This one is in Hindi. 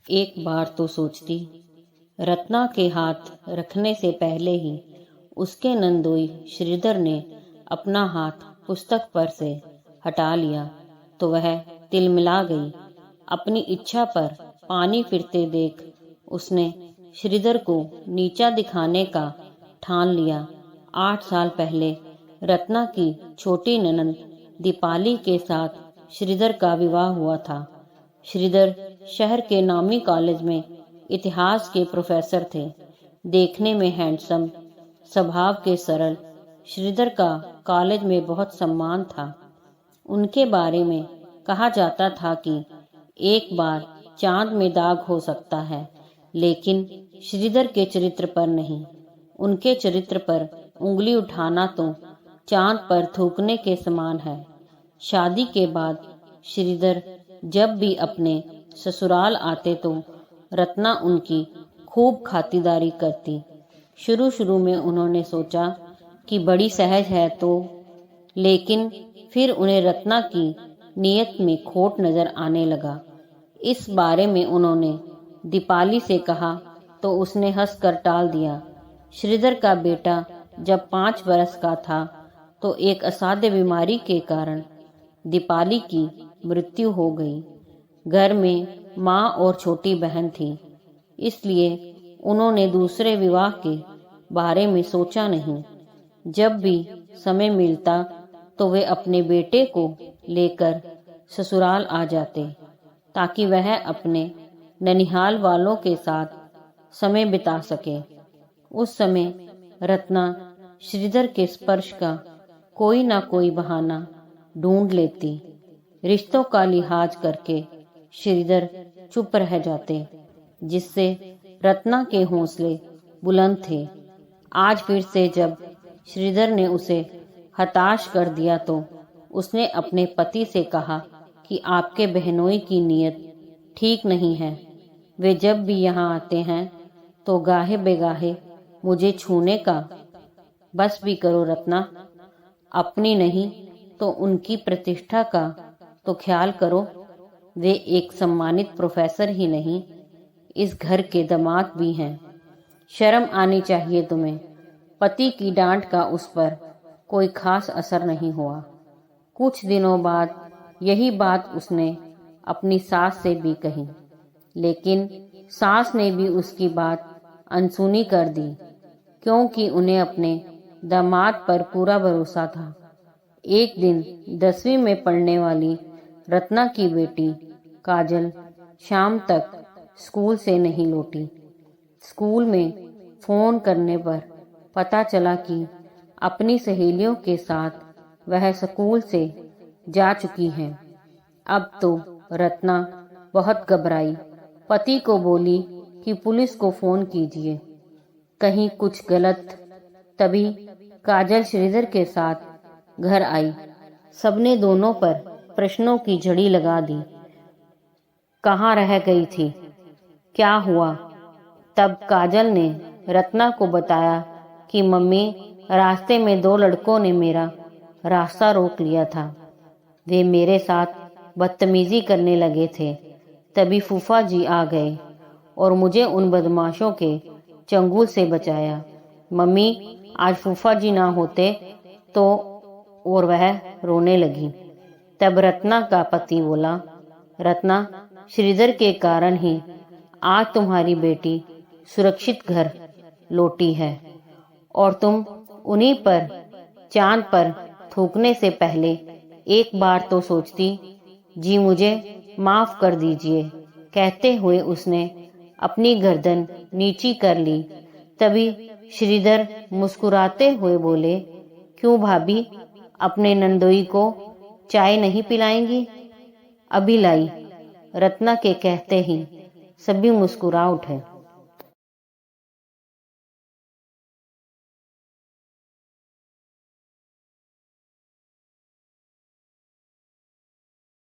एक बार तो सोचती, रत्ना के हाथ रखने से पहले ही उसके नंदोई श्रीधर ने अपना हाथ पुस्तक पर से हटा लिया तो वह तिलमिला गई। अपनी इच्छा पर पानी फिरते देख उसने श्रीधर को नीचा दिखाने का ठान लिया। 8 साल पहले रत्ना की छोटी ननंद दीपाली के साथ श्रीधर का विवाह हुआ था। श्रीधर शहर के नामी कॉलेज में इतिहास के प्रोफेसर थे। देखने में हैंडसम, स्वभाव के सरल, श्रीधर का कॉलेज में बहुत सम्मान था। उनके बारे में कहा जाता था कि एक बार चांद में दाग हो सकता है, लेकिन श्रीधर के चरित्र पर नहीं। उनके चरित्र पर उंगली उठाना तो चांद पर थूकने के समान है। शादी के बाद श्रीधर जब भी अपने ससुराल आते तो रत्ना उनकी खूब खातिरदारी करती। शुरू में उन्होंने सोचा कि बड़ी सहज है लेकिन फिर उन्हें रत्ना की नीयत में खोट नजर आने लगा। इस बारे में उन्होंने दीपाली से कहा तो उसने हंसकर टाल दिया। श्रीधर का बेटा जब 5 बरस का था तो एक असाध्य बीमारी के कारण दीपाली की मृत्यु हो गई। घर में माँ और छोटी बहन थी, इसलिए उन्होंने दूसरे विवाह के बारे में सोचा नहीं। जब भी समय मिलता तो वे अपने बेटे को लेकर ससुराल आ जाते ताकि वह अपने ननिहाल वालों के साथ समय बिता सके। उस समय रत्ना श्रीधर के स्पर्श का कोई ना कोई बहाना ढूंढ लेती। रिश्तों का लिहाज करके श्रीधर चुप रह जाते, जिससे रत्ना के हौसले बुलंद थे। आज फिर से जब श्रीधर ने उसे हताश कर दिया तो उसने अपने पति से कहा कि आपके बहनोई की नीयत ठीक नहीं है। वे जब भी यहाँ आते हैं तो गाहे बेगाहे मुझे छूने का बस भी करो रत्ना। अपनी नहीं तो उनकी प्रतिष्ठा का तो ख्याल करो। वे एक सम्मानित प्रोफेसर ही नहीं, इस घर के दामाद भी हैं। शर्म आनी चाहिए तुम्हें। पति की डांट का उस पर कोई खास असर नहीं हुआ। कुछ दिनों बाद यही बात उसने अपनी सास से भी कही, लेकिन सास ने भी उसकी बात अनसुनी कर दी, क्योंकि उन्हें अपने दामाद पर पूरा भरोसा था। एक दिन 10वीं में पढ़ने वाली रत्ना की बेटी काजल शाम तक स्कूल से नहीं लौटी। स्कूल में फोन करने पर पता चला कि अपनी सहेलियों के साथ वह स्कूल से जा चुकी हैं। अब तो रत्ना बहुत घबराई। पति को बोली कि पुलिस को फोन कीजिए, कहीं कुछ गलत। तभी काजल श्रीधर के साथ घर आई। सबने दोनों पर प्रश्नों की झड़ी लगा दी। कहाँ रह गई थी? क्या हुआ? तब काजल ने रत्ना को बताया कि मम्मी, रास्ते में 2 लड़कों ने मेरा रास्ता रोक लिया था। वे मेरे साथ बदतमीजी करने लगे थे। तभी फूफा जी आ गए और मुझे उन बदमाशों के चंगुल से बचाया। मम्मी, आज फूफा जी ना होते तो। और वह रोने लगी। तब रत्ना का पति बोला, रत्ना, श्रीधर के कारण ही आज तुम्हारी बेटी सुरक्षित घर लौटी है और तुम उन्हीं पर चांद पर थूकने से पहले एक बार तो सोचती। जी मुझे माफ कर दीजिए। कहते हुए उसने अपनी गर्दन नीची कर ली। तभी श्रीधर मुस्कुराते हुए बोले, क्यों भाभी, अपने नंदोई को चाय नहीं पिलाएंगी? अभी लाई। रत्ना के कहते ही सभी मुस्कुरा उठे।